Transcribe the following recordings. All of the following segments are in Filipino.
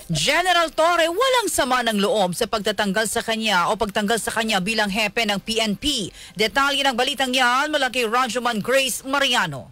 General Torre walang sama ng loob sa pagtatanggal sa kanya o pagtanggal sa kanya bilang hepe ng PNP. Detalye ng balitang yan mula kay Radyoman Grace Mariano.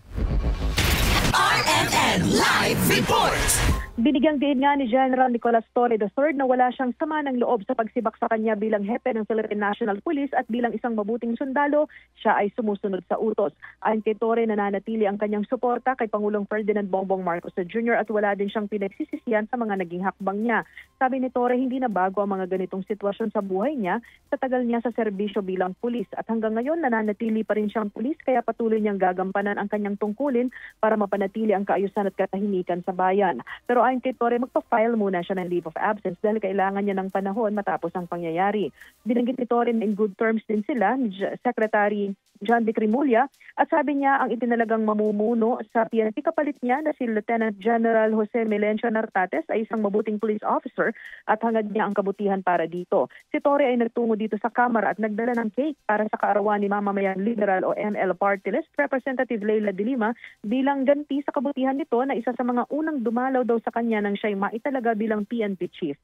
RMN Live Report! Binigyang diin nga ni General Nicolas Torre III na wala siyang sama ng loob sa pagsibak sa kanya bilang hepe ng Philippine National Police at bilang isang mabuting sundalo, siya ay sumusunod sa utos. Ayon kay Torre, nananatili ang kanyang suporta kay Pangulong Ferdinand Bongbong Marcos Jr. at wala din siyang pinagsisisihan sa mga naging hakbang niya. Sabi ni Torre, hindi na bago ang mga ganitong sitwasyon sa buhay niya sa tagal niya sa serbisyo bilang pulis at hanggang ngayon nananatili pa rin siyang pulis kaya patuloy niyang gagampanan ang kanyang tungkulin para mapanatili ang kaayusan at katahimikan sa bayan. Pero ayon kay Torre, magpa-file muna siya ng leave of absence dahil kailangan niya ng panahon matapos ang pangyayari. Binanggit ni Torre na in good terms din sila ni Secretary John Vic Rimulya at sabi niya ang itinalagang mamumuno sa PNP kapalit niya na si Lieutenant General Jose Melencio Nartates ay isang mabuting police officer at hangad niya ang kabutihan para dito. Si Torre ay nagtungo dito sa Kamara at nagdala ng cake para sa kaarawan ni Mamamayang Liberal o ML Party List Representative Leila de Lima bilang ganti sa kabutihan nito na isa sa mga unang dumalaw daw sa kanya nang siya'y maitalaga bilang PNP chief.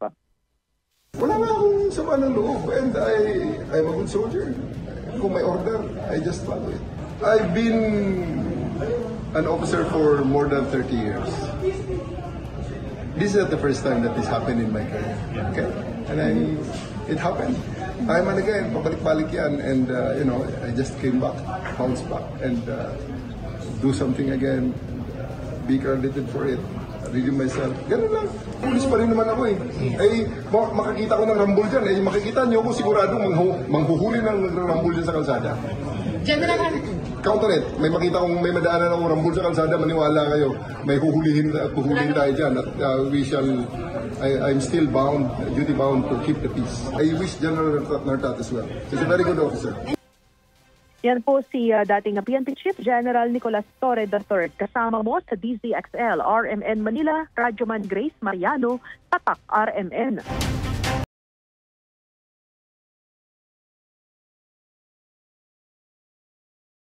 Wala na akong sama ng loob and I'm a good soldier. Kung may order, I just follow it. I've been an officer for more than 30 years. This is not the first time that this happened in my career. Okay? And it happened. Time and again, pabalik-balik yan. And, I just came back, bounced back, and do something again, be credited for it. Reading myself. Ganun lang. Pulis pa rin naman ako eh. Makakita ko ng rambol dyan. Makikita niyo ako sigurado manghuhuli ng rambol dyan sa kalsada. General, Counter it. May makita kong may madaanan akong rambol sa kalsada, maniwala kayo. May huhulihin at huhulihin tayo dyan. At I'm still bound, duty bound to keep the peace. I wish General Nartates well. He's a very good officer. Yan po si dating PNP Chief General Nicolas Torre III. Kasama mo sa DZXL, RMN Manila, Radyoman Grace Mariano, Tatak RMN.